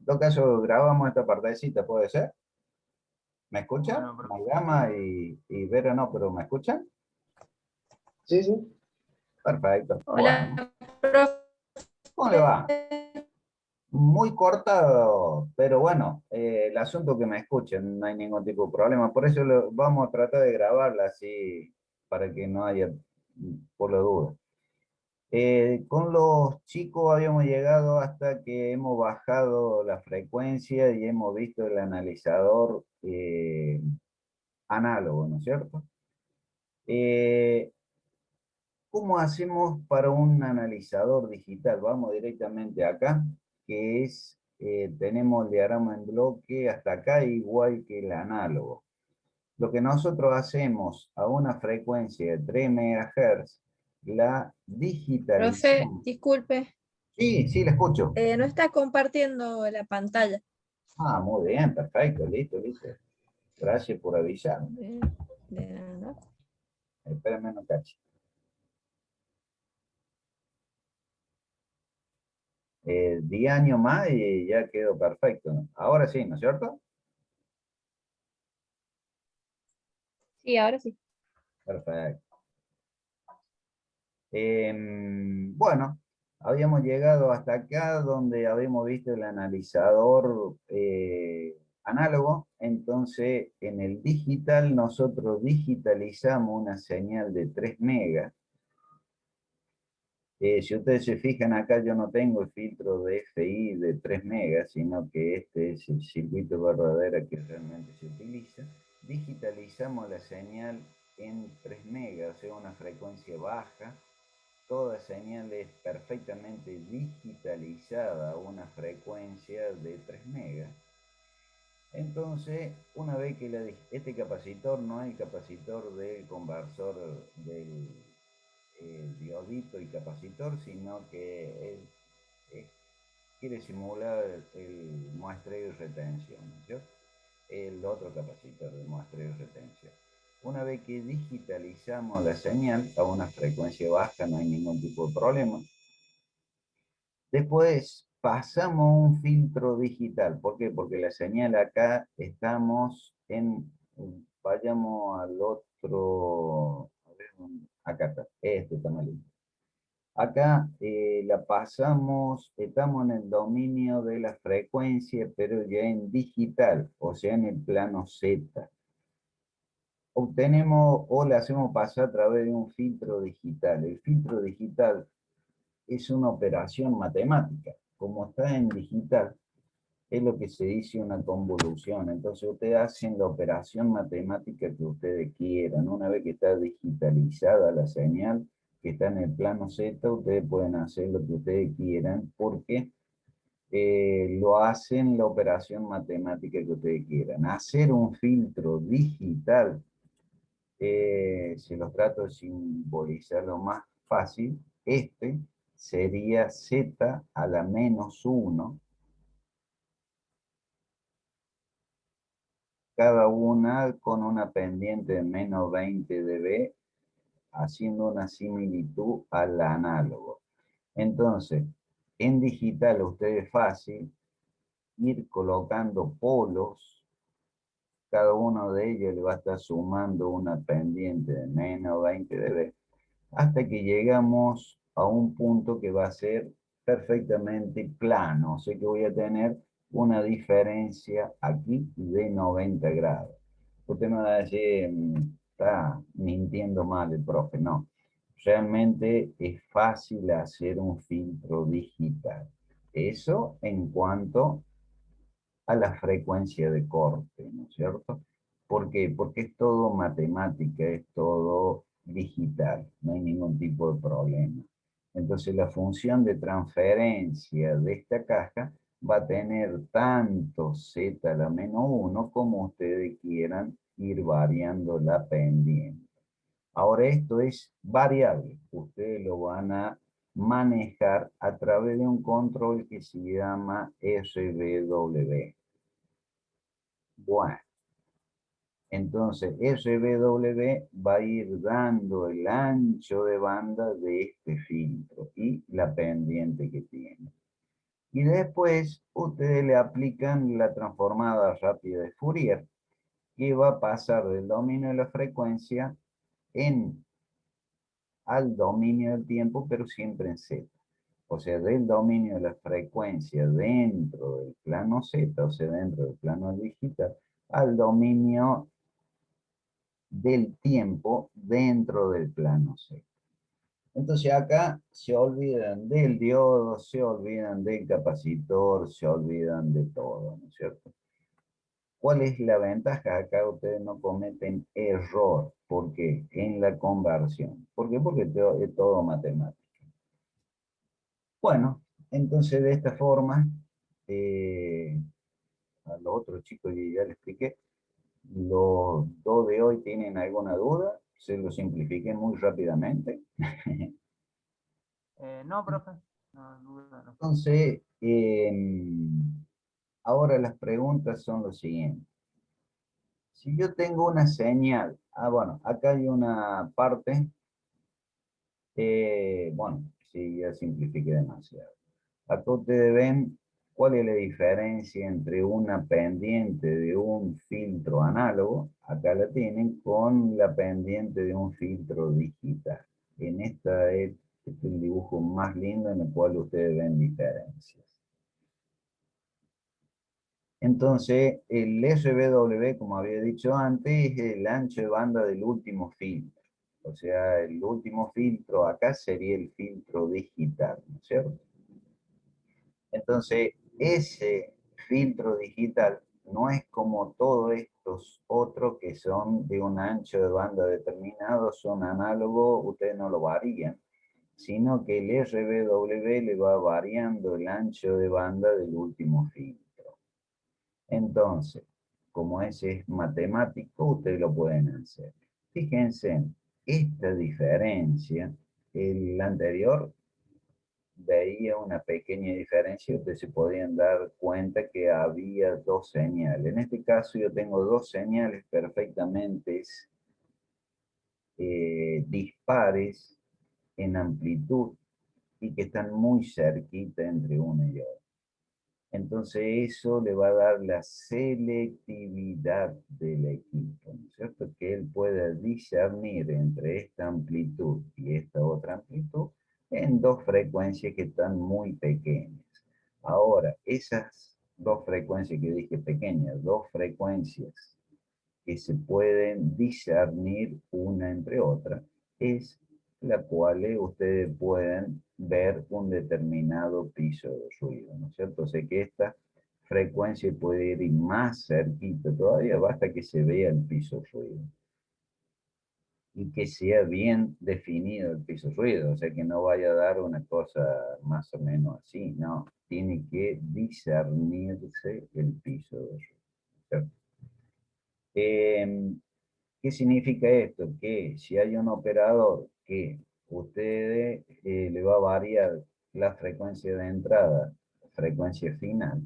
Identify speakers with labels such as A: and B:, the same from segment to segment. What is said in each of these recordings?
A: todo caso, grabamos esta partecita, ¿puede ser? ¿Me escuchan?
B: Bueno,
A: Mayama y Vera no, pero ¿me escuchan?
C: Sí, sí.
A: Perfecto. Bueno,
D: Hola, profe.
A: ¿cómo le va? Muy cortado, pero bueno, el asunto que me escuchen, no hay ningún tipo de problema. Por eso vamos a tratar de grabarla así, para que no haya por la duda. Con los chicos habíamos llegado hasta que hemos bajado la frecuencia y hemos visto el analizador análogo, ¿no es cierto? ¿Cómo hacemos para un analizador digital? Vamos directamente acá, que es, tenemos el diagrama en bloque hasta acá, igual que el análogo. Lo que nosotros hacemos a una frecuencia de 3 MHz, la
D: Profe,
A: digitalizamos.
D: disculpe,
A: Sí, sí, la escucho.
D: no está compartiendo la pantalla.
A: Ah, muy bien, perfecto, listo, listo. Gracias por avisar.
D: De nada.
A: Espérame un cacho. 10 años más y ya quedó perfecto, ¿no? Ahora sí, ¿no es cierto?
D: Sí, ahora sí.
A: Perfecto. Bueno, habíamos llegado hasta acá donde habíamos visto el analizador análogo. Entonces, en el digital nosotros digitalizamos una señal de 3 megas. Si ustedes se fijan acá, yo no tengo el filtro de FI de 3 megas, sino que este es el circuito verdadero que realmente se utiliza. Digitalizamos la señal en 3 megas, o sea, una frecuencia baja. Toda señal es perfectamente digitalizada a una frecuencia de 3 megas. Entonces, una vez que este capacitor no es el capacitor del conversor del diodito y capacitor, sino que quiere simular el muestreo y retención, ¿no? El otro capacitor de muestreo y retención. Una vez que digitalizamos la señal a una frecuencia baja, no hay ningún tipo de problema. Después pasamos un filtro digital. ¿Por qué? Porque la señal acá estamos en... Vayamos al otro... A ver, acá está. Este está mal. Acá la pasamos, estamos en el dominio de la frecuencia, pero ya en digital, o sea, en el plano Z. Obtenemos o la hacemos pasar a través de un filtro digital. El filtro digital es una operación matemática. Como está en digital, es lo que se dice una convolución. Entonces ustedes hacen la operación matemática que ustedes quieran. Una vez que está digitalizada la señal, que está en el plano Z, ustedes pueden hacer lo que ustedes quieran, porque lo hacen la operación matemática que ustedes quieran. Hacer un filtro digital, si los trato de simbolizar lo más fácil, este sería Z a la -1, cada una con una pendiente de -20 dB, haciendo una similitud al análogo. Entonces, en digital ustedes es fácil ir colocando polos, cada uno de ellos le va a estar sumando una pendiente de -20 dB, hasta que llegamos a un punto que va a ser perfectamente plano, o sea que voy a tener una diferencia aquí de 90 grados. Usted me va a decir, está mintiendo mal el profe. No, realmente es fácil hacer un filtro digital. Eso en cuanto a la frecuencia de corte, ¿no es cierto? ¿Por qué? Porque es todo matemática, es todo digital, no hay ningún tipo de problema. Entonces la función de transferencia de esta caja va a tener tanto z a la -1 como ustedes quieran ir variando la pendiente. Ahora esto es variable, ustedes lo van a manejar a través de un control que se llama RBW. Bueno, entonces RBW va a ir dando el ancho de banda de este filtro y la pendiente que tiene. Y después ustedes le aplican la transformada rápida de Fourier, que va a pasar del dominio de la frecuencia al dominio del tiempo, pero siempre en Z. O sea, del dominio de la frecuencia dentro del plano Z, o sea, dentro del plano digital, al dominio del tiempo dentro del plano Z. Entonces acá se olvidan del diodo, se olvidan del capacitor, se olvidan de todo, ¿no es cierto? ¿Cuál es la ventaja? Acá ustedes no cometen error. ¿Por qué? En la conversión. ¿Por qué? Porque es todo matemático. Bueno, entonces de esta forma, a los otros chicos ya les expliqué, los dos de hoy tienen alguna duda, se lo simplifiqué muy rápidamente.
B: No, profe. No, duda, no.
A: Entonces, ahora las preguntas son lo siguiente. Si yo tengo una señal, bueno, acá hay una parte, bueno, sí, ya simplifiqué demasiado. Acá ustedes ven cuál es la diferencia entre una pendiente de un filtro análogo, acá la tienen, con la pendiente de un filtro digital. En este es el dibujo más lindo en el cual ustedes ven diferencias. Entonces, el RBW, como había dicho antes, es el ancho de banda del último filtro. O sea, el último filtro acá sería el filtro digital, ¿no es cierto? Entonces, ese filtro digital no es como todos estos otros que son de un ancho de banda determinado, son análogos, ustedes no lo varían, sino que el RBW le va variando el ancho de banda del último filtro. Entonces, como ese es matemático, ustedes lo pueden hacer. Fíjense, esta diferencia, el anterior veía una pequeña diferencia, ustedes se podían dar cuenta que había dos señales. En este caso yo tengo dos señales perfectamente dispares en amplitud y que están muy cerquita entre una y otra. Entonces eso le va a dar la selectividad del equipo, ¿no es cierto? Que él pueda discernir entre esta amplitud y esta otra amplitud en dos frecuencias que están muy pequeñas. Ahora, esas dos frecuencias que dije pequeñas, dos frecuencias que se pueden discernir una entre otra, es la cual ustedes pueden ver un determinado piso de ruido, ¿no es cierto? O sea que esta frecuencia puede ir más cerquita todavía, basta que se vea el piso de ruido. Y que sea bien definido el piso de ruido, o sea que no vaya a dar una cosa más o menos así, no, tiene que discernirse el piso de ruido, ¿cierto? ¿Qué significa esto? Que si hay un operador que usted le va a variar la frecuencia de entrada, frecuencia final,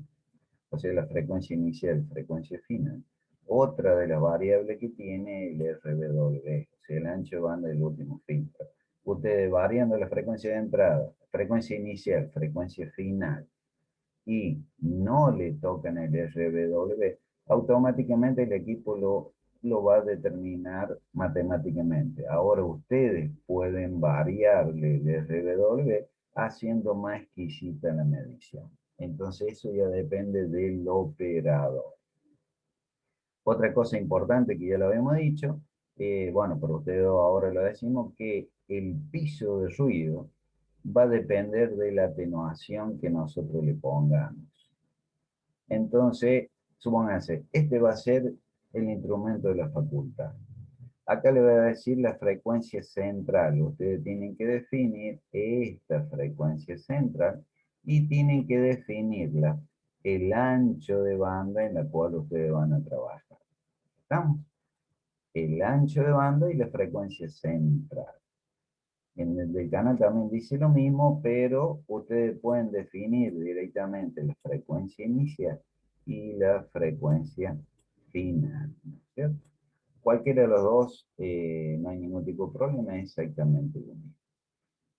A: o sea, la frecuencia inicial, frecuencia final, otra de las variables que tiene el RBW, o sea, el ancho de banda del último filtro. Ustedes variando la frecuencia de entrada, frecuencia inicial, frecuencia final, y no le tocan el RBW, automáticamente el equipo lo va a determinar matemáticamente. Ahora ustedes pueden variarle el RBW haciendo más exquisita la medición. Entonces eso ya depende del operador. Otra cosa importante que ya lo habíamos dicho, bueno, pero ustedes ahora lo decimos, que el piso de ruido va a depender de la atenuación que nosotros le pongamos. Entonces, supónganse, este va a ser el instrumento de la facultad. Acá le voy a decir la frecuencia central. Ustedes tienen que definir esta frecuencia central y tienen que definir el ancho de banda en la cual ustedes van a trabajar. ¿Estamos? El ancho de banda y la frecuencia central. En el del canal también dice lo mismo, pero ustedes pueden definir directamente la frecuencia inicial y la frecuencia final, ¿no es cierto? Cualquiera de los dos, no hay ningún tipo de problema, es exactamente lo mismo.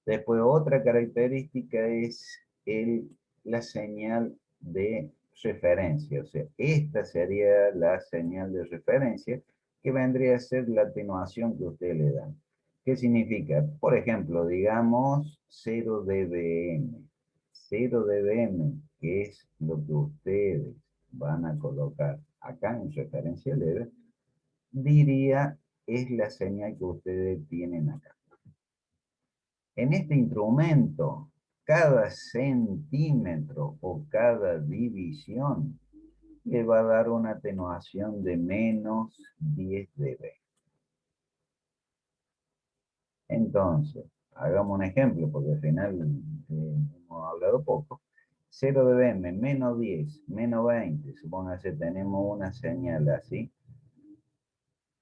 A: Después, otra característica es el la señal de referencia. O sea, esta sería la señal de referencia que vendría a ser la atenuación que ustedes le dan. ¿Qué significa? Por ejemplo, digamos 0 dBm. 0 dBm, que es lo que ustedes van a colocar acá en referencia leve, diría es la señal que ustedes tienen acá. En este instrumento, cada centímetro o cada división le va a dar una atenuación de menos 10 dB. Entonces, hagamos un ejemplo, porque al final hemos hablado poco. 0 dBm, menos 10, menos 20, supóngase tenemos una señal así,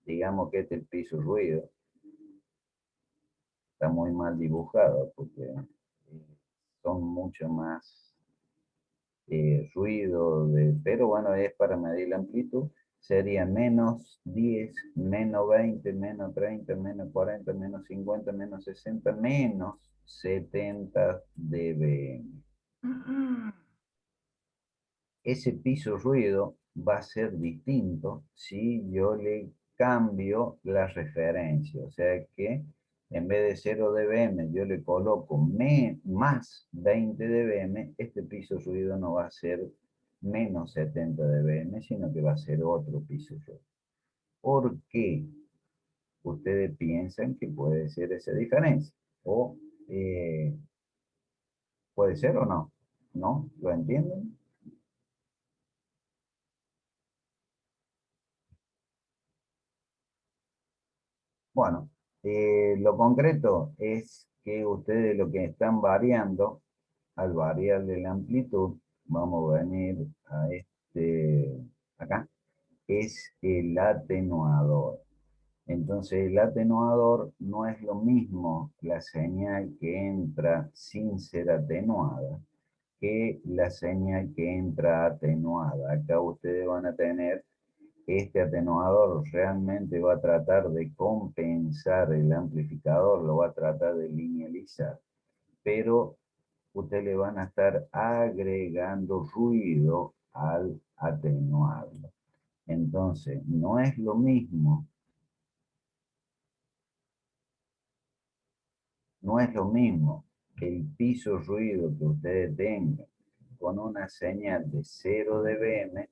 A: digamos que este es el piso ruido, está muy mal dibujado, porque son mucho más ruido, pero bueno, es para medir la amplitud, sería menos 10, menos 20, menos 30, menos 40, menos 50, menos 60, menos 70 dBm. Ese piso ruido va a ser distinto si yo le cambio la referencia, o sea que en vez de 0 dBm yo le coloco más 20 dBm, este piso ruido no va a ser menos 70 dBm, sino que va a ser otro piso ruido. ¿Por qué ustedes piensan que puede ser esa diferencia? ¿O puede ser o no? ¿No? ¿Lo entienden? Bueno, lo concreto es que ustedes lo que están variando, al variarle la amplitud, vamos a venir a acá, es el atenuador. Entonces el atenuador no es lo mismo la señal que entra sin ser atenuada que la señal que entra atenuada. Acá ustedes van a tener este atenuador realmente va a tratar de compensar el amplificador, lo va a tratar de linealizar, pero ustedes le van a estar agregando ruido al atenuarlo. Entonces, no es lo mismo, no es lo mismo el piso ruido que ustedes tengan con una señal de 0 dBm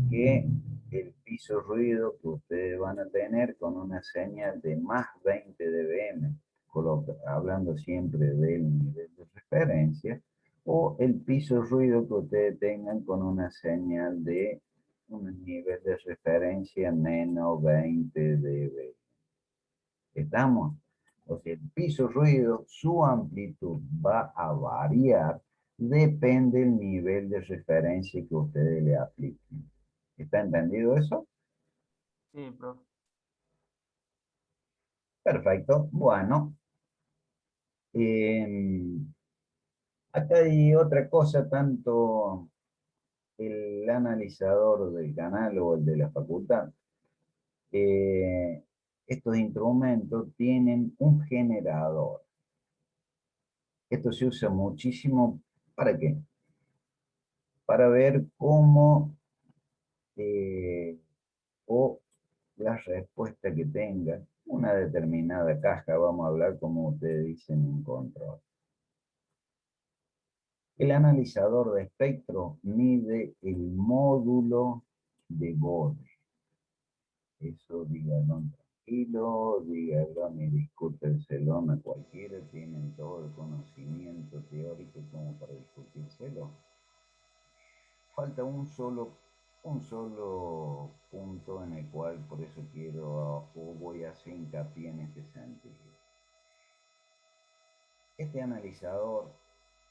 A: que el piso ruido que ustedes van a tener con una señal de más 20 dBm, hablando siempre del nivel de referencia, o el piso ruido que ustedes tengan con una señal de un nivel de referencia menos 20 dB. ¿Estamos? O sea, el piso ruido, su amplitud va a variar, depende del nivel de referencia que ustedes le apliquen. ¿Está entendido eso?
B: Sí, profe.
A: Perfecto. Bueno, acá hay otra cosa, tanto el analizador del canal o el de la facultad. Estos instrumentos tienen un generador. Esto se usa muchísimo, ¿para qué? Para ver cómo o la respuesta que tenga una determinada caja, vamos a hablar como ustedes dicen en control. El analizador de espectro mide el módulo de Bode. Eso díganlo tranquilo, díganlo ni discútenselo a cualquiera, tienen todo el conocimiento teórico como para discutírselo. Falta un solo punto en el cual por eso quiero o voy a hacer hincapié en este sentido. Este analizador,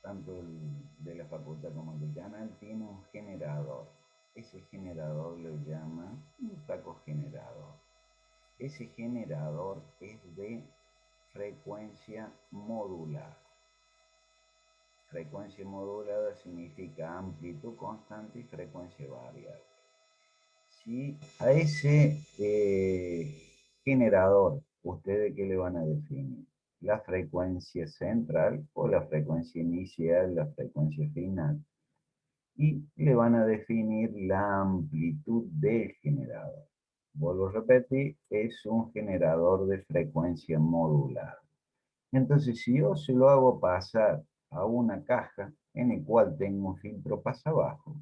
A: tanto el de la facultad como el del canal, tiene un generador. Ese generador lo llama un taco generador. Ese generador es de frecuencia modular. Frecuencia modulada significa amplitud constante y frecuencia variable. Si a ese generador, ¿ustedes qué le van a definir? ¿La frecuencia central o la frecuencia inicial, la frecuencia final? y le van a definir la amplitud del generador. Vuelvo a repetir, es un generador de frecuencia modular. Entonces, si yo se lo hago pasar a una caja en el cual tengo un filtro pasabajo,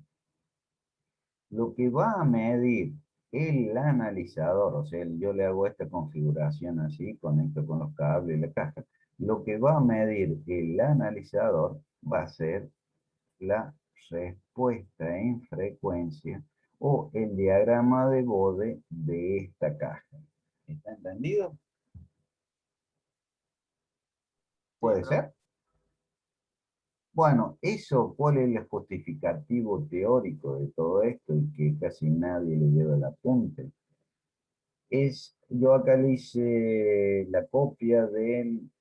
A: lo que va a medir el analizador, o sea, yo le hago esta configuración así, conecto con los cables y la caja, lo que va a medir el analizador va a ser la respuesta en frecuencia o el diagrama de Bode de esta caja. ¿Está entendido?
B: Sí,
A: ¿Puede
B: profe.
A: ser? Bueno, eso, ¿cuál es el justificativo teórico de todo esto y que casi nadie le lleva el apunte? Yo acá le hice la copia del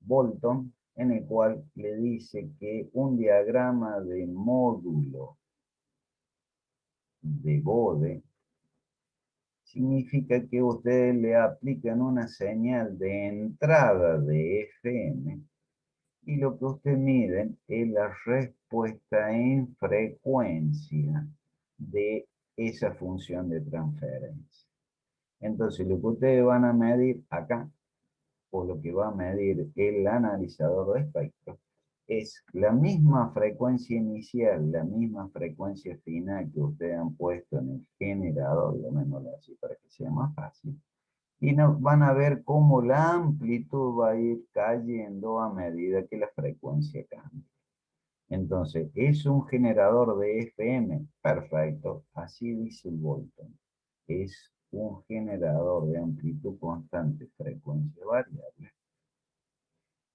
A: Bolton, en el cual le dice que un diagrama de módulo de Bode significa que ustedes le aplican una señal de entrada de FM y lo que ustedes miden es la respuesta en frecuencia de esa función de transferencia. Entonces, lo que ustedes van a medir acá, o lo que va a medir el analizador de espectro, es la misma frecuencia inicial, la misma frecuencia final que ustedes han puesto en el generador, llamémoslo así para que sea más fácil, y van a ver cómo la amplitud va a ir cayendo a medida que la frecuencia cambia. Entonces, es un generador de FM, perfecto, así dice el Bolton. Es un generador de amplitud constante, frecuencia variable.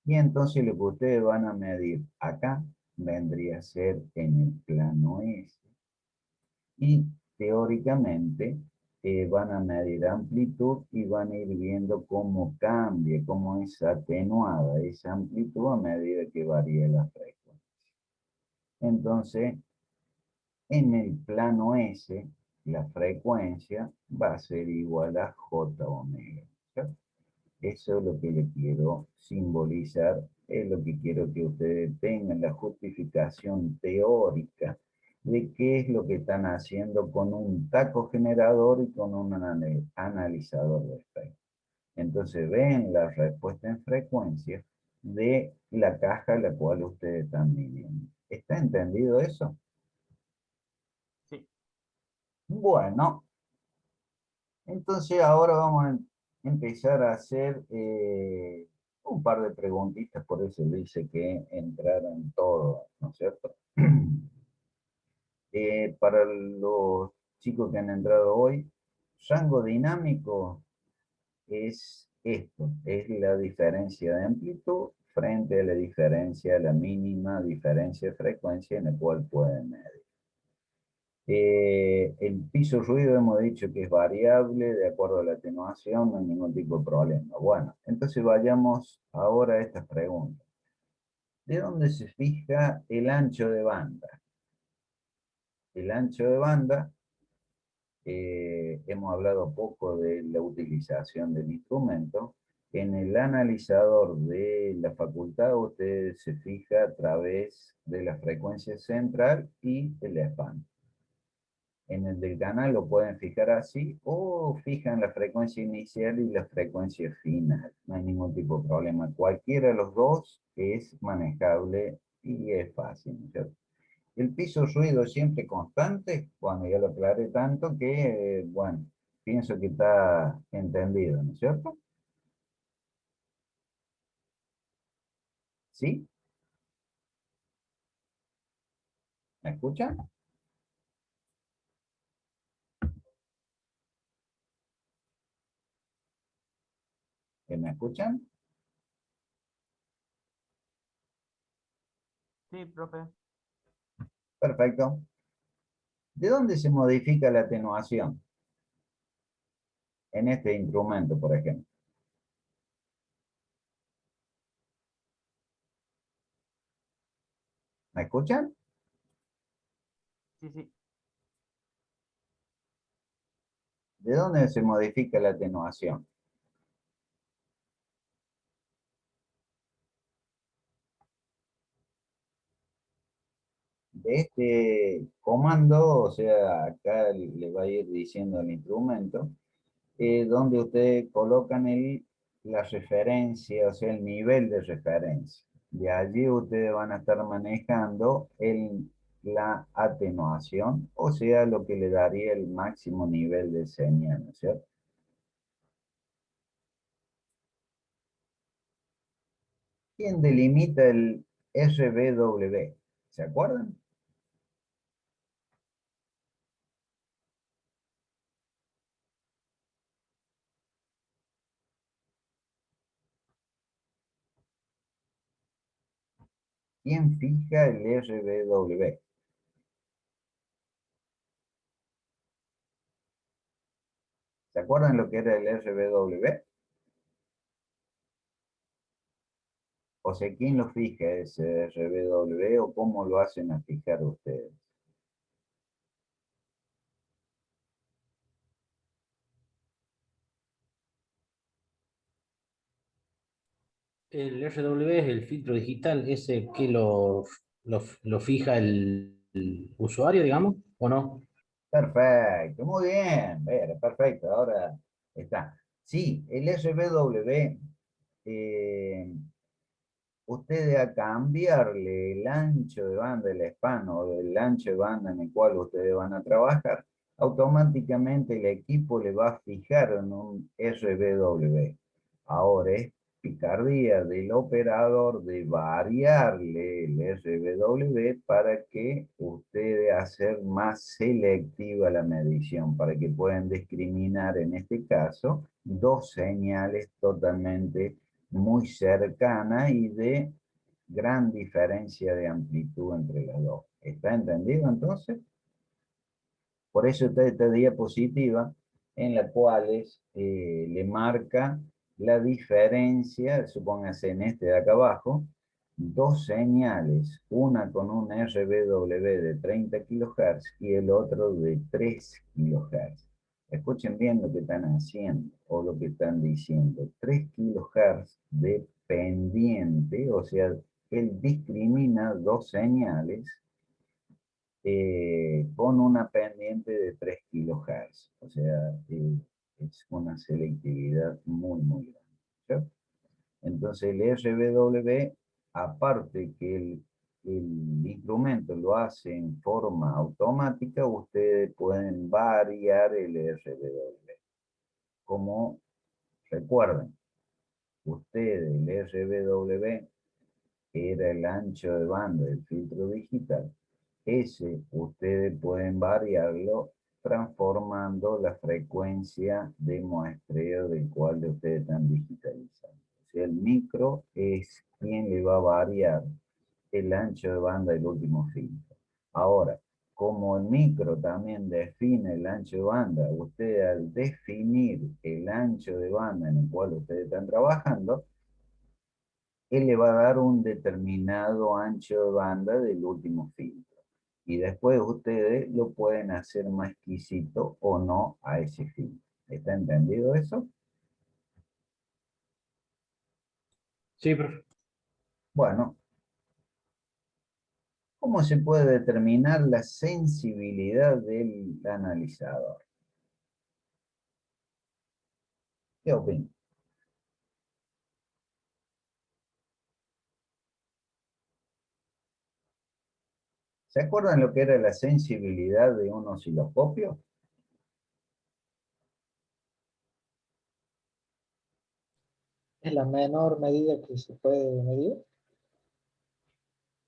A: Y entonces lo que ustedes van a medir acá vendría a ser en el plano S. Y teóricamente van a medir amplitud y van a ir viendo cómo cambia, cómo es atenuada esa amplitud a medida que varía la frecuencia. Entonces, en el plano S, la frecuencia va a ser igual a J omega. ¿Cierto? Eso es lo que le quiero simbolizar, es lo que quiero que ustedes tengan la justificación teórica de qué es lo que están haciendo con un taco generador y con un analizador de espectro. Entonces ven la respuesta en frecuencia de la caja a la cual ustedes están midiendo. ¿Está entendido eso?
B: Sí.
A: Bueno, entonces ahora vamos a empezar a hacer un par de preguntitas, por eso dice que entraran todos, ¿no es cierto? Para los chicos que han entrado hoy, rango dinámico es esto, es la diferencia de amplitud frente a la diferencia, la mínima diferencia de frecuencia en la cual pueden medir. El piso ruido hemos dicho que es variable de acuerdo a la atenuación, no hay ningún tipo de problema. Bueno, entonces vayamos ahora a estas preguntas. ¿De dónde se fija el ancho de banda? El ancho de banda, hemos hablado poco de la utilización del instrumento. En el analizador de la facultad usted se fija a través de la frecuencia central y el span. En el del canal lo pueden fijar así o fijan la frecuencia inicial y la frecuencia final. No hay ningún tipo de problema. Cualquiera de los dos es manejable y es fácil, ¿no es cierto? El piso ruido siempre constante, bueno, ya lo aclaré tanto que, bueno, pienso que está entendido, ¿no es cierto? ¿Sí? ¿Me escuchan? ¿Me escuchan?
B: Sí, profe.
A: Perfecto. ¿De dónde se modifica la atenuación? En este instrumento, por ejemplo. ¿Me escuchan?
B: Sí, sí.
A: ¿De dónde se modifica la atenuación? este comando, o sea, acá le va a ir diciendo el instrumento, donde ustedes colocan la referencia, o sea, el nivel de referencia. De allí ustedes van a estar manejando la atenuación, o sea, lo que le daría el máximo nivel de señal, ¿no es cierto? ¿Quién delimita el RBW? ¿Se acuerdan? ¿Quién fija el RBW? ¿Se acuerdan lo que era el RBW? O sea, ¿quién lo fija ese RBW o cómo lo hacen a fijar ustedes?
E: El RW es el filtro digital, ese que lo fija el usuario, digamos, ¿o no?
A: Perfecto, muy bien, perfecto, ahora está. Sí, el RBW, ustedes a cambiarle el ancho de banda, el span o el ancho de banda en el cual ustedes van a trabajar, automáticamente el equipo le va a fijar en un RBW. Ahora es picardía del operador de variarle el RBW para que ustedes hacer más selectiva la medición, para que puedan discriminar en este caso dos señales totalmente muy cercana y de gran diferencia de amplitud entre las dos. ¿Está entendido entonces? Por eso está esta diapositiva en la cual le marca la diferencia, supóngase en este de acá abajo, dos señales, una con un RBW de 30 kHz y el otro de 3 kHz. Escuchen bien lo que están haciendo o lo que están diciendo. 3 kHz de pendiente, o sea, él discrimina dos señales con una pendiente de 3 kHz. O sea, es una selectividad muy, muy grande, ¿cierto? Entonces el RBW, aparte que el instrumento lo hace en forma automática, ustedes pueden variar el RBW. Como recuerden, ustedes el RBW era el ancho de banda del filtro digital. Ese ustedes pueden variarlo transformando la frecuencia de muestreo del cual ustedes están digitalizando. O sea, el micro es quien le va a variar el ancho de banda del último filtro. Ahora, como el micro también define el ancho de banda, ustedes al definir el ancho de banda en el cual ustedes están trabajando, él le va a dar un determinado ancho de banda del último filtro. Y después ustedes lo pueden hacer más exquisito o no a ese filtro. ¿Está entendido eso?
E: Sí, profe.
A: Bueno, ¿cómo se puede determinar la sensibilidad del analizador? ¿Qué opinan? ¿Se acuerdan lo que era la sensibilidad de un osciloscopio?
C: Es la menor medida que se puede medir.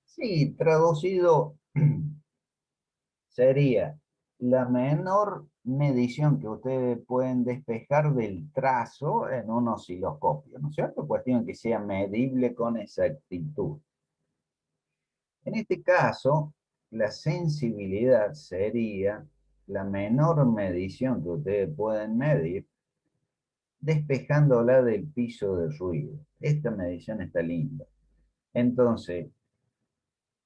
A: Sí, traducido sería la menor medición que ustedes pueden despejar del trazo en un osciloscopio, ¿no es cierto? Cuestión que sea medible con exactitud. En este caso, la sensibilidad sería la menor medición que ustedes pueden medir despejándola del piso de ruido. Esta medición está linda. Entonces,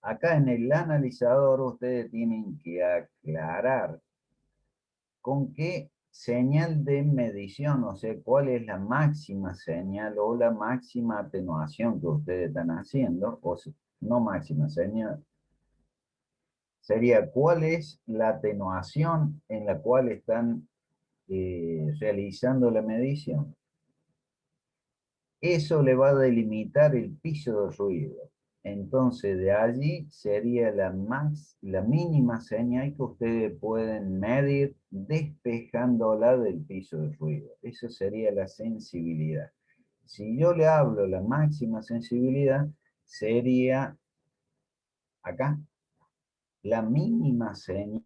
A: acá en el analizador ustedes tienen que aclarar con qué señal de medición, o sea, cuál es la máxima señal o la máxima atenuación que ustedes están haciendo, o no máxima señal, sería cuál es la atenuación en la cual están realizando la medición. Eso le va a delimitar el piso de ruido. Entonces de allí sería la mínima señal que ustedes pueden medir despejándola del piso de ruido. Eso sería la sensibilidad. Si yo le hablo la máxima sensibilidad, sería acá la mínima señal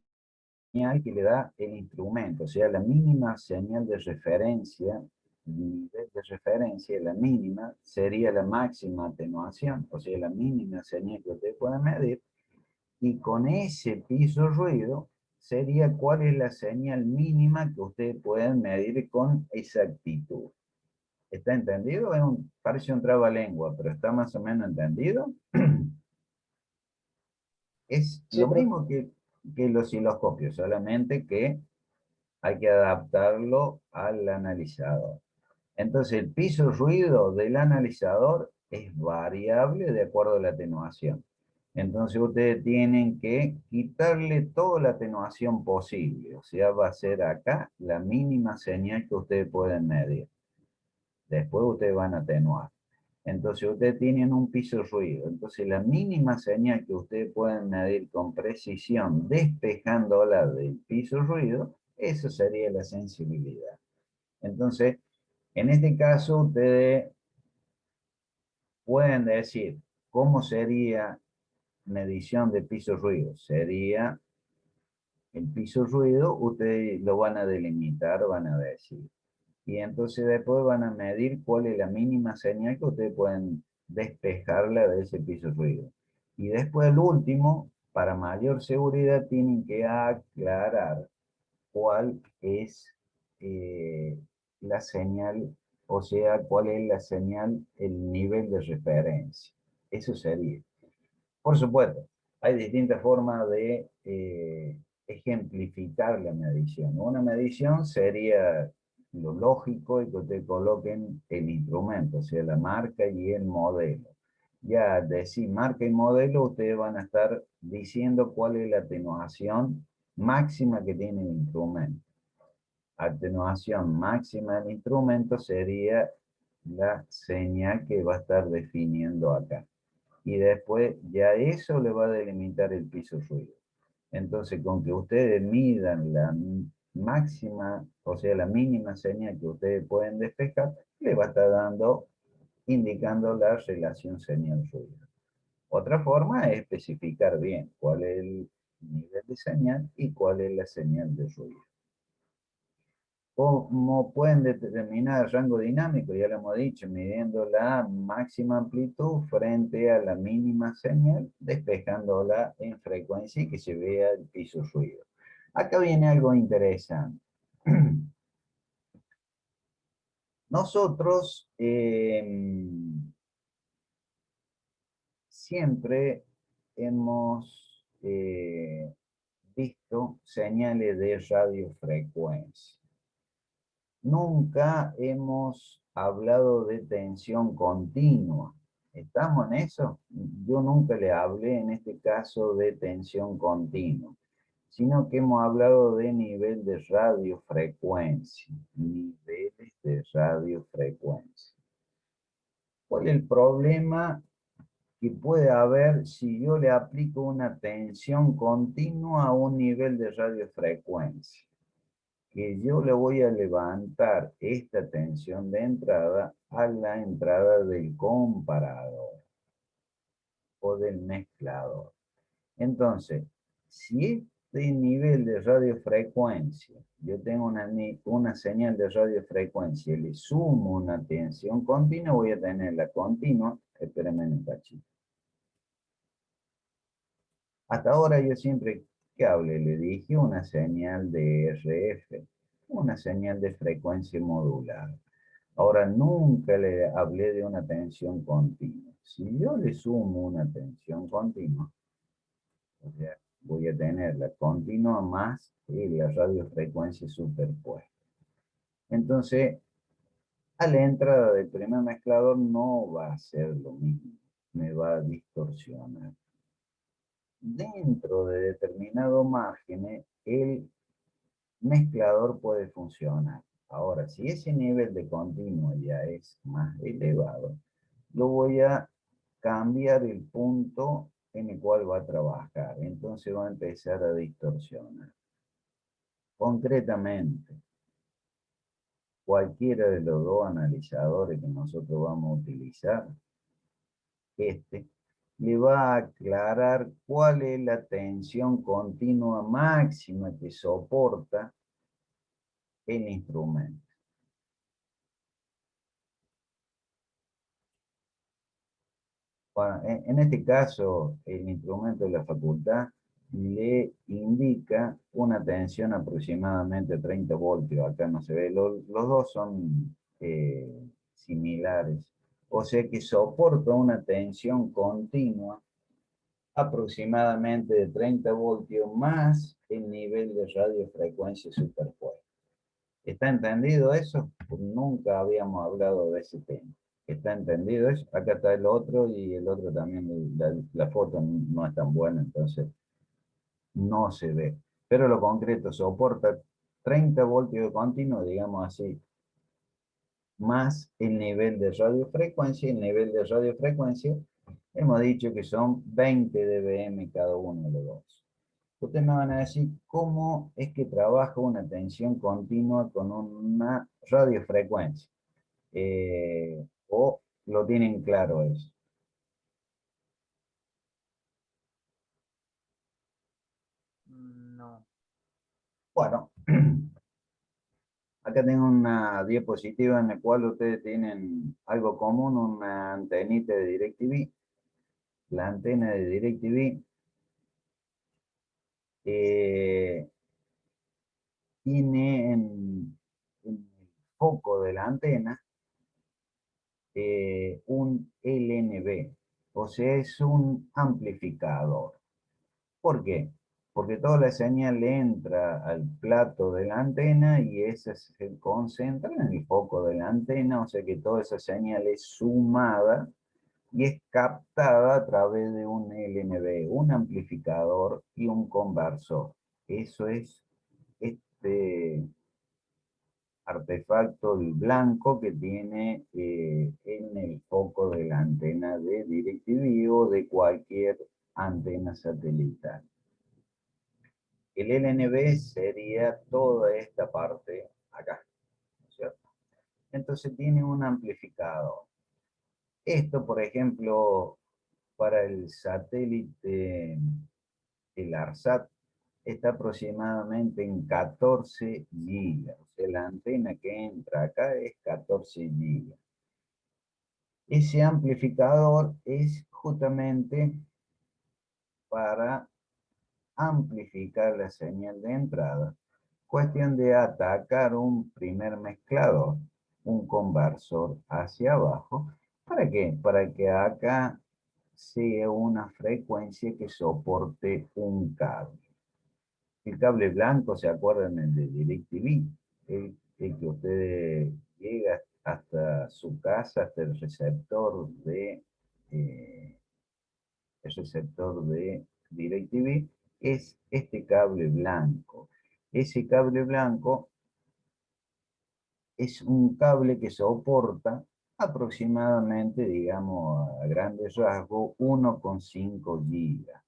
A: que le da el instrumento, o sea, la mínima señal de referencia, nivel de referencia, la mínima, sería la máxima atenuación, o sea, la mínima señal que ustedes pueden medir, y con ese piso ruido, sería cuál es la señal mínima que ustedes pueden medir con exactitud. ¿Está entendido? Parece un trabalengua, pero está más o menos entendido. Es
C: Sí,
A: lo
C: profe.
A: mismo que los osciloscopios, solamente que hay que adaptarlo al analizador. Entonces el piso ruido del analizador es variable de acuerdo a la atenuación. Entonces ustedes tienen que quitarle toda la atenuación posible. O sea, va a ser acá la mínima señal que ustedes pueden medir. Después ustedes van a atenuar. Entonces ustedes tienen un piso ruido. Entonces la mínima señal que ustedes pueden medir con precisión, despejándola del piso ruido, eso sería la sensibilidad. Entonces, en este caso ustedes pueden decir cómo sería medición de piso ruido. Sería el piso ruido, ustedes lo van a delimitar, van a decir. Y entonces después van a medir cuál es la mínima señal que ustedes pueden despejarla de ese piso ruido. Y después el último, para mayor seguridad, tienen que aclarar cuál es la señal, o sea, cuál es la señal, el nivel de referencia. Eso sería. Por supuesto, hay distintas formas de ejemplificar la medición. Una medición sería lo lógico y que ustedes coloquen el instrumento, o sea, la marca y el modelo. Ya decir marca y modelo, ustedes van a estar diciendo cuál es la atenuación máxima que tiene el instrumento. Atenuación máxima del instrumento sería la señal que va a estar definiendo acá. Y después ya eso le va a delimitar el piso ruido. Entonces, con que ustedes midan la máxima, o sea, la mínima señal que ustedes pueden despejar, le va a estar indicando la relación señal-ruido. Otra forma es especificar bien cuál es el nivel de señal y cuál es la señal de ruido. ¿Cómo pueden determinar el rango dinámico? Ya lo hemos dicho, midiendo la máxima amplitud frente a la mínima señal, despejándola en frecuencia y que se vea el piso ruido. Acá viene algo interesante. Nosotros siempre hemos visto señales de radiofrecuencia. Nunca hemos hablado de tensión continua. ¿Estamos en eso? Yo nunca le hablé en este caso de tensión continua, sino que hemos hablado de nivel de radiofrecuencia. Niveles de radiofrecuencia. ¿Cuál es el problema que puede haber si yo le aplico una tensión continua a un nivel de radiofrecuencia? Que yo le voy a levantar esta tensión de entrada a la entrada del comparador o del mezclador. Entonces, si este nivel de radiofrecuencia, yo tengo una señal de radiofrecuencia y le sumo una tensión continua, voy a tener la continua, espérenme un cachito. Hasta ahora yo siempre que hablé le dije una señal de RF, una señal de frecuencia modulada. Ahora nunca le hablé de una tensión continua. Si yo le sumo una tensión continua, o sea, voy a tener la continua más la radiofrecuencia superpuesta. Entonces, a la entrada del primer mezclador no va a ser lo mismo, me va a distorsionar. dentro de determinado margen, el mezclador puede funcionar. Ahora, si ese nivel de continuo ya es más elevado, lo voy a cambiar el punto en el cual va a trabajar. Entonces va a empezar a distorsionar. Concretamente, cualquiera de los dos analizadores que nosotros vamos a utilizar, le va a aclarar cuál es la tensión continua máxima que soporta el instrumento. Bueno, en este caso, el instrumento de la facultad le indica una tensión aproximadamente a 30 voltios. Acá no se ve, los dos son similares. O sea que soporta una tensión continua aproximadamente de 30 voltios más el nivel de radiofrecuencia superpuesta. ¿Está entendido eso? Pues nunca habíamos hablado de ese tema. ¿Está entendido eso? Acá está el otro y el otro también, la foto no es tan buena, entonces no se ve. Pero lo concreto soporta 30 voltios de continuo, digamos así, más el nivel de radiofrecuencia. El nivel de radiofrecuencia hemos dicho que son 20 dBm cada uno de los dos. Ustedes me van a decir cómo es que trabaja una tensión continua con una radiofrecuencia. O lo tienen claro eso.
B: No.
A: Bueno, acá tengo una diapositiva en la cual ustedes tienen algo común, una antenita de DirecTV. La antena de DirecTV tiene en el foco de la antena un LNB, o sea, es un amplificador. ¿Por qué? Porque toda la señal entra al plato de la antena y esa se concentra en el foco de la antena, o sea que toda esa señal es sumada y es captada a través de un LNB, un amplificador y un conversor. Eso es este artefacto blanco que tiene en el foco de la antena de DirecTV o de cualquier antena satelital. El LNB sería toda esta parte acá, ¿no es cierto? Entonces tiene un amplificador. Esto, por ejemplo, para el satélite, el ARSAT, está aproximadamente en 14 gigas. O sea, la antena que entra acá es 14 gigas. Ese amplificador es justamente para amplificar la señal de entrada. Cuestión de atacar un primer mezclador, un conversor hacia abajo. ¿Para qué? Para que acá sea una frecuencia que soporte un cable. El cable blanco, ¿se acuerdan? El de DirecTV, el que ustedes llega hasta su casa, hasta el receptor de DirecTV, es este cable blanco. Ese cable blanco es un cable que soporta aproximadamente, digamos, a grandes rasgos, 1,5 gigas.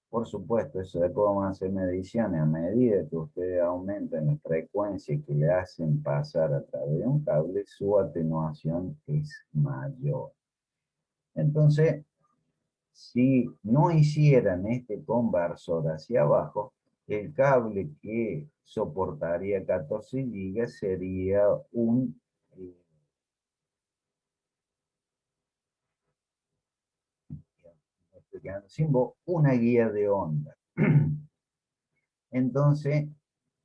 A: Por supuesto, eso después vamos a hacer mediciones. A medida que ustedes aumentan la frecuencia que le hacen pasar a través de un cable, su atenuación es mayor. Entonces, si no hicieran este conversor hacia abajo, el cable que soportaría 14 gigas sería un una guía de onda. Entonces,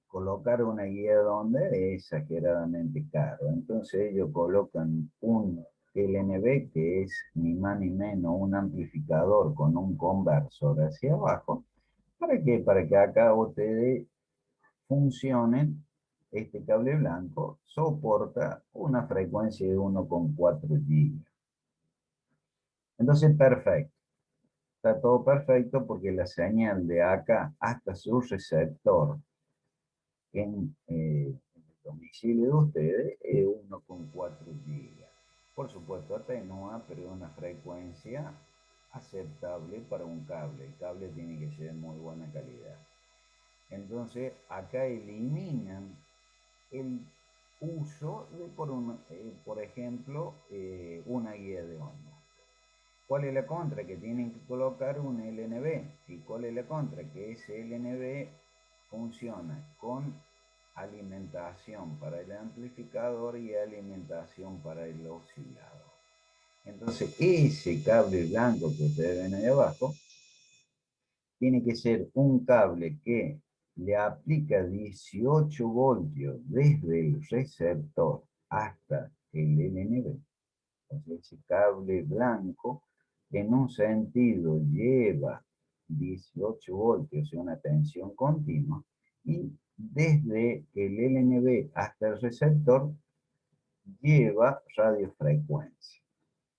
A: colocar una guía de onda es exageradamente caro. Entonces ellos colocan un LNB, que es ni más ni menos un amplificador con un conversor hacia abajo. ¿Para qué? Para que acá ustedes funcionen. Este cable blanco soporta una frecuencia de 1,4 gigas. Entonces, perfecto. está todo perfecto porque la señal de acá hasta su receptor en el domicilio de ustedes es 1,4 gigas. Por supuesto atenúa, pero es una frecuencia aceptable para un cable. El cable tiene que ser de muy buena calidad. Entonces acá eliminan el uso de, por ejemplo, una guía de onda. ¿Cuál es la contra? Que tienen que colocar un LNB. ¿Y cuál es la contra? Que ese LNB funciona con alimentación para el amplificador y alimentación para el oscilador. Entonces, ese cable blanco que ustedes ven ahí abajo, tiene que ser un cable que le aplica 18 voltios desde el receptor hasta el LNB. Entonces, ese cable blanco, en un sentido, lleva 18 voltios, una tensión continua, y desde el LNB hasta el receptor, lleva radiofrecuencia.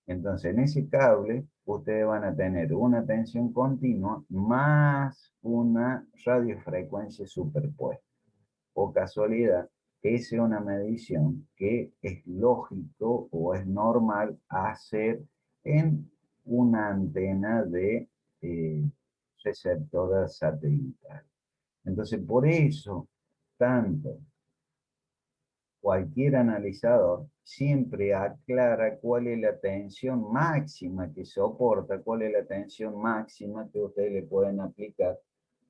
A: Entonces, en ese cable, ustedes van a tener una tensión continua más una radiofrecuencia superpuesta. O casualidad, esa es una medición que es lógico o es normal hacer en una antena de receptora satelital. Entonces, por eso, tanto cualquier analizador siempre aclara cuál es la tensión máxima que soporta, cuál es la tensión máxima que ustedes le pueden aplicar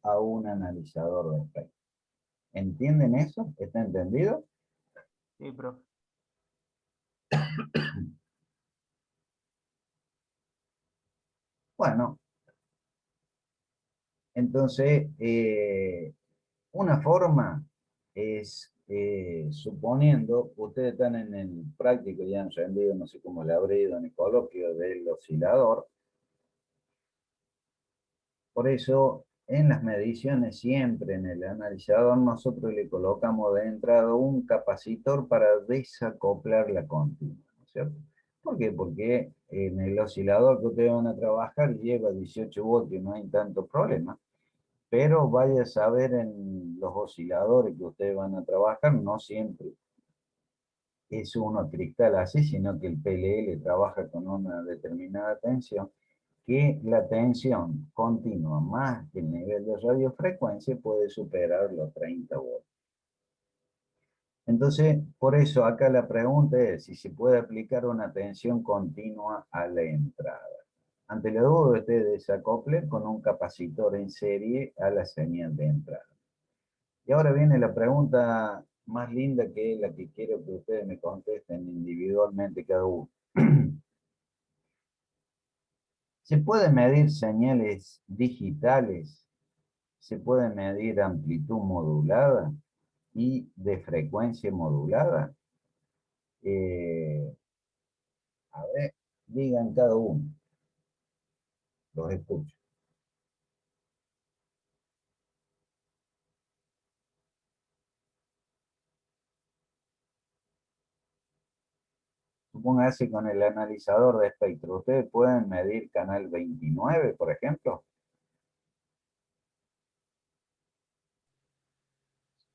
A: a un analizador de espectro. ¿Entienden eso? ¿Está entendido?
B: Sí, profe.
A: Bueno, entonces, una forma es, suponiendo, ustedes están en el práctico, ya han rendido, no sé cómo le habré ido en el coloquio del oscilador. Por eso, en las mediciones, siempre en el analizador, nosotros le colocamos de entrada un capacitor para desacoplar la continua, ¿no es cierto? ¿Por qué? Porque en el oscilador que ustedes van a trabajar lleva 18 voltios, no hay tanto problema. Pero vaya a saber en los osciladores que ustedes van a trabajar, no siempre es uno cristal así, sino que el PLL trabaja con una determinada tensión, que la tensión continua más que el nivel de radiofrecuencia puede superar los 30 voltios. Entonces, por eso acá la pregunta es si se puede aplicar una tensión continua a la entrada. Ante la duda, ustedes desacoplen con un capacitor en serie a la señal de entrada. Y ahora viene la pregunta más linda, que es la que quiero que ustedes me contesten individualmente cada uno. ¿Se pueden medir señales digitales? ¿Se puede medir amplitud modulada y de frecuencia modulada? A ver, digan cada uno. Los escucho. Supóngase con el analizador de espectro. ¿Ustedes pueden medir canal 29, por ejemplo?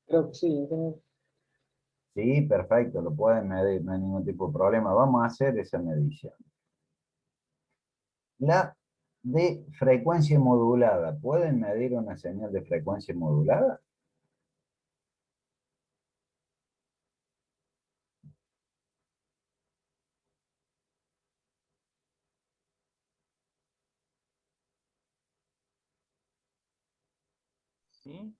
C: Creo que sí.
A: Sí, perfecto, lo pueden medir, no hay ningún tipo de problema. Vamos a hacer esa medición. La de frecuencia modulada, ¿pueden medir una señal de frecuencia modulada?
B: Sí.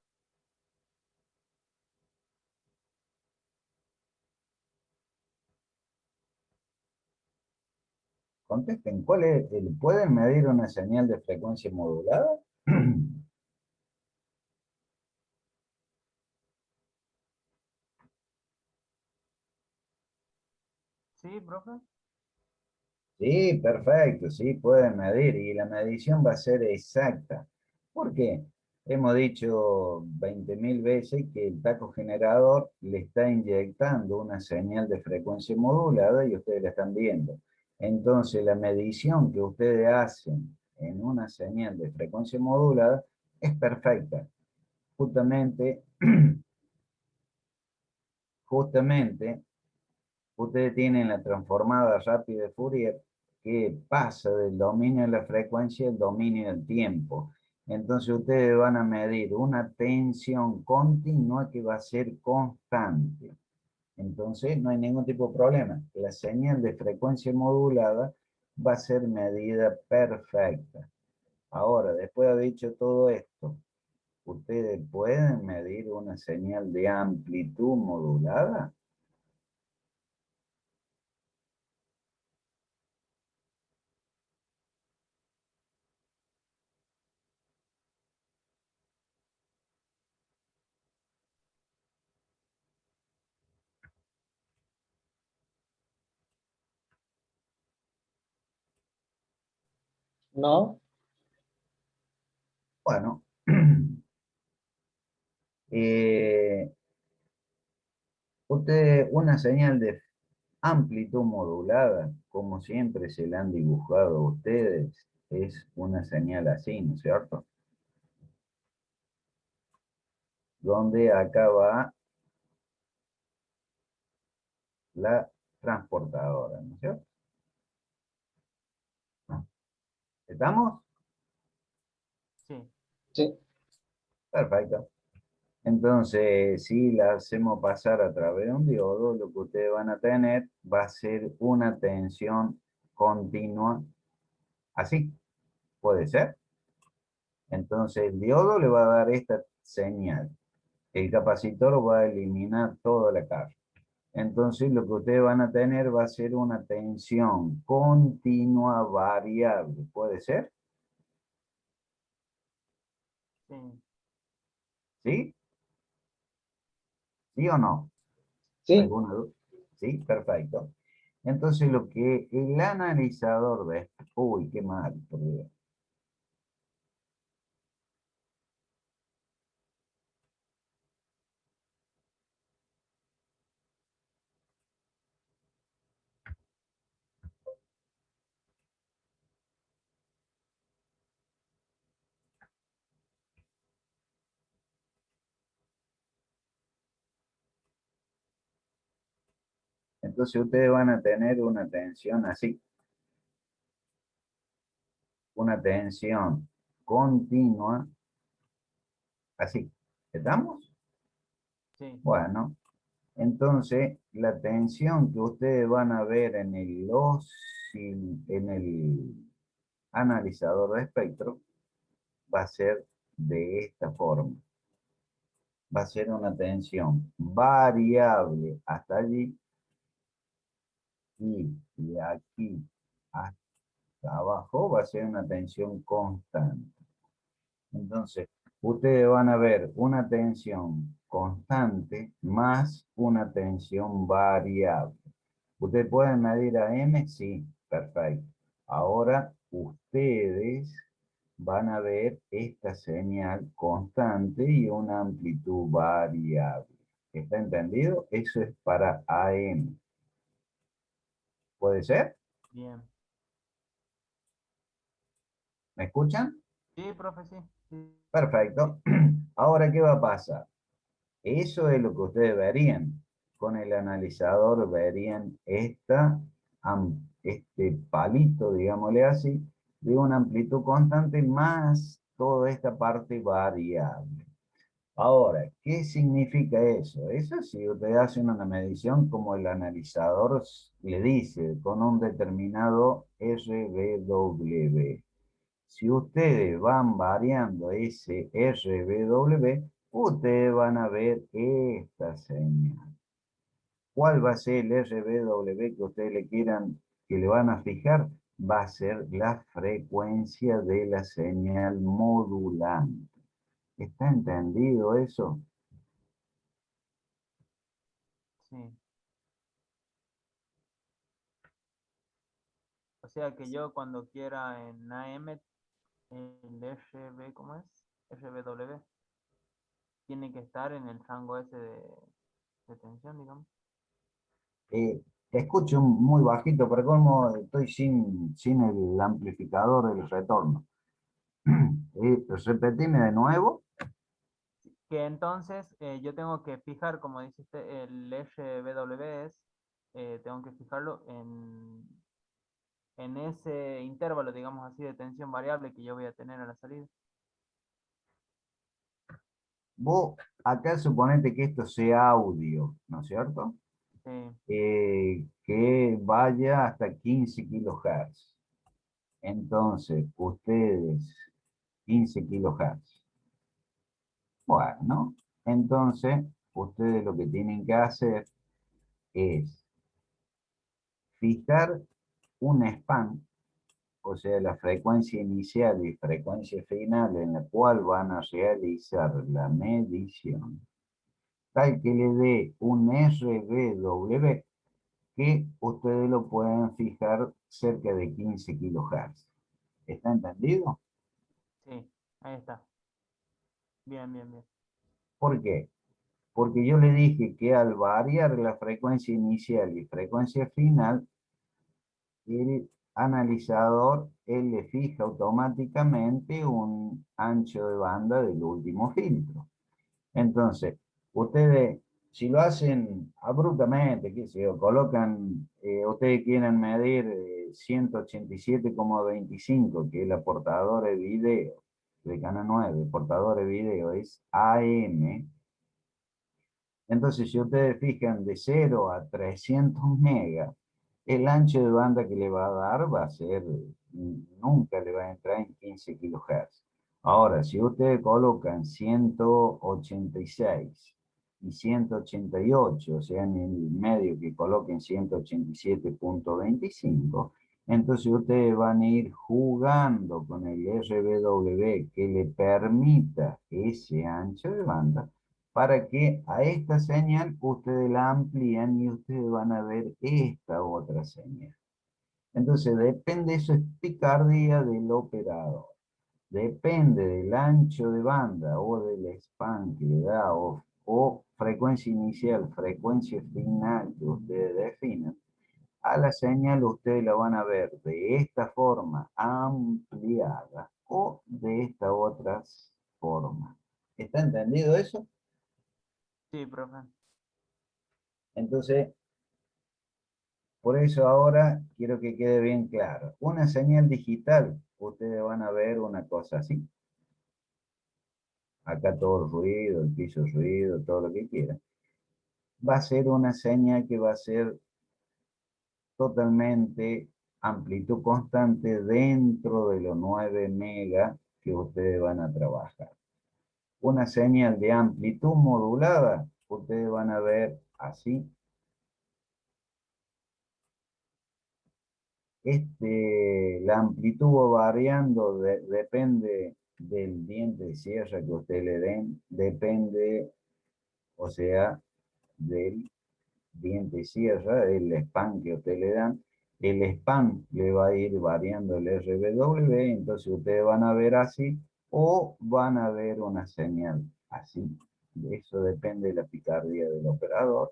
A: Contesten, ¿pueden medir una señal de frecuencia modulada?
B: Sí, profe.
A: Sí, perfecto, sí, pueden medir y la medición va a ser exacta. ¿Por qué? Hemos dicho 20.000 veces que el taco generador le está inyectando una señal de frecuencia modulada y ustedes la están viendo. Entonces, la medición que ustedes hacen en una señal de frecuencia modulada es perfecta. Justamente, justamente, ustedes tienen la transformada rápida de Fourier que pasa del dominio de la frecuencia al dominio del tiempo. Entonces ustedes van a medir una tensión continua que va a ser constante. Entonces no hay ningún tipo de problema. La señal de frecuencia modulada va a ser medida perfecta. Ahora, después de haber dicho todo esto, ¿ustedes pueden medir una señal de amplitud modulada?
C: No,
A: Bueno, eh, ustedes, una señal de amplitud modulada, como siempre se la han dibujado a ustedes, es una señal así, ¿no es cierto? Donde acá va la transportadora, ¿no es cierto? ¿Estamos?
B: Sí,
C: sí,
A: Perfecto. Entonces, si la hacemos pasar a través de un diodo, lo que ustedes van a tener va a ser una tensión continua, así, puede ser. Entonces, el diodo le va a dar esta señal. El capacitor va a eliminar toda la carga. Entonces, lo que ustedes van a tener va a ser una tensión continua variable, ¿puede ser?
B: sí,
A: ¿Sí? ¿Sí o no?
C: sí.
A: ¿Alguna duda? Sí, perfecto. Entonces lo que el analizador ve, uy, qué mal, por Dios. Entonces ustedes van a tener una tensión así, una tensión continua, así. ¿Estamos?
B: sí,
A: Bueno, entonces la tensión que ustedes van a ver en en el analizador de espectro va a ser de esta forma. Va a ser una tensión variable hasta allí y de aquí hasta abajo va a ser una tensión constante. Entonces, ustedes van a ver una tensión constante más una tensión variable. ¿Ustedes pueden medir a M? Sí, perfecto. Ahora ustedes van a ver esta señal constante y una amplitud variable. ¿Está entendido? Eso es para AM. ¿Puede ser?
B: bien.
A: ¿Me escuchan?
B: Sí, profe, sí, sí, sí,
A: Perfecto. Ahora, ¿qué va a pasar? Eso es lo que ustedes verían. Con el analizador verían este palito, digámosle así, de una amplitud constante más toda esta parte variable. Ahora, ¿qué significa eso? Eso si usted hace una medición como el analizador le dice, con un determinado RBW. Si ustedes van variando ese RBW, ustedes van a ver esta señal. ¿Cuál va a ser el RBW que ustedes le quieran, que le van a fijar? Va a ser la frecuencia de la señal modulante. ¿Está entendido eso?
B: sí. O sea que yo cuando quiera en AM, el RB, ¿cómo es? RBW, tiene que estar en el rango ese de tensión, digamos.
A: Eh, Te escucho muy bajito, pero como estoy sin el amplificador del retorno. Repetime de nuevo.
B: Que entonces yo tengo que fijar, como dijiste, el RWS, tengo que fijarlo en ese intervalo, digamos así, de tensión variable que yo voy a tener a la salida.
A: Vos acá suponete que esto sea audio, ¿no es cierto?
B: Sí,
A: Que vaya hasta 15 kilohertz. Entonces, ustedes, 15 kilohertz. Bueno, entonces, ustedes lo que tienen que hacer es fijar un span, o sea, la frecuencia inicial y frecuencia final en la cual van a realizar la medición, tal que le dé un RBW que ustedes lo pueden fijar cerca de 15 kilohertz. ¿Está entendido?
B: sí, ahí está. Bien, bien, bien.
A: ¿Por qué? Porque yo le dije que al variar la frecuencia inicial y frecuencia final, el analizador, él le fija automáticamente un ancho de banda del último filtro. Entonces, ustedes, si lo hacen abruptamente, qué sé yo, colocan, ustedes quieren medir 187,25, que es el portador de video, de Canal 9, portador de video es AM. Entonces, si ustedes fijan de 0 a 300 megas, el ancho de banda que le va a dar va a ser, nunca le va a entrar en 15 kilohertz. Ahora, si ustedes colocan 186 y 188, o sea, en el medio que coloquen 187,25, entonces ustedes van a ir jugando con el RBW que le permita ese ancho de banda para que a esta señal ustedes la amplíen y ustedes van a ver esta otra señal. Entonces depende, eso es picardía del operador. Depende del ancho de banda o del span que le da o frecuencia inicial, frecuencia final que ustedes definen. A la señal ustedes la van a ver de esta forma ampliada o de esta otra forma. ¿Está entendido eso?
B: Sí, profe.
A: Entonces, por eso ahora quiero que quede bien claro. Una señal digital, ustedes van a ver una cosa así. Acá todo el ruido, el piso ruido, todo lo que quieran. Va a ser una señal que va a ser totalmente amplitud constante dentro de los 9 megas que ustedes van a trabajar. Una señal de amplitud modulada, ustedes van a ver así. La amplitud va variando, depende del diente de sierra que usted le den, depende, o sea, del diente de sierra, el span que usted le dan. El span le va a ir variando el RBW, entonces ustedes van a ver así o van a ver una señal así. Eso depende de la picardía del operador.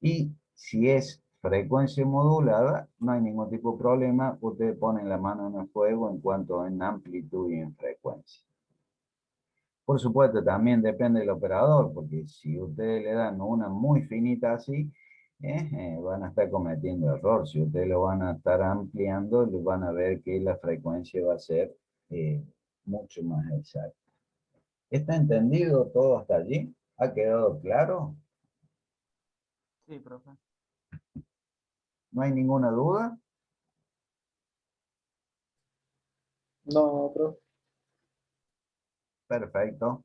A: Y si es frecuencia modulada, no hay ningún tipo de problema, ustedes ponen la mano en el fuego en cuanto en amplitud y en frecuencia. Por supuesto, también depende del operador, porque si ustedes le dan una muy finita así, van a estar cometiendo error. Si ustedes lo van a estar ampliando, les van a ver que la frecuencia va a ser mucho más exacta. ¿Está entendido todo hasta allí? ¿Ha quedado claro?
B: Sí, profe.
A: ¿No hay ninguna duda?
C: No, profe.
A: Perfecto.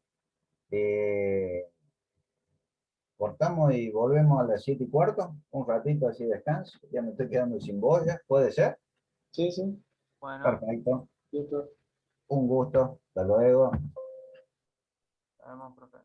A: Cortamos y volvemos a las 7:15, un ratito así descanso, ya me estoy quedando sin voz ya, ¿puede ser?
C: Sí, sí.
B: Bueno,
A: Perfecto,
C: Sí, profe.
A: un gusto, hasta luego.
B: sabemos, profe.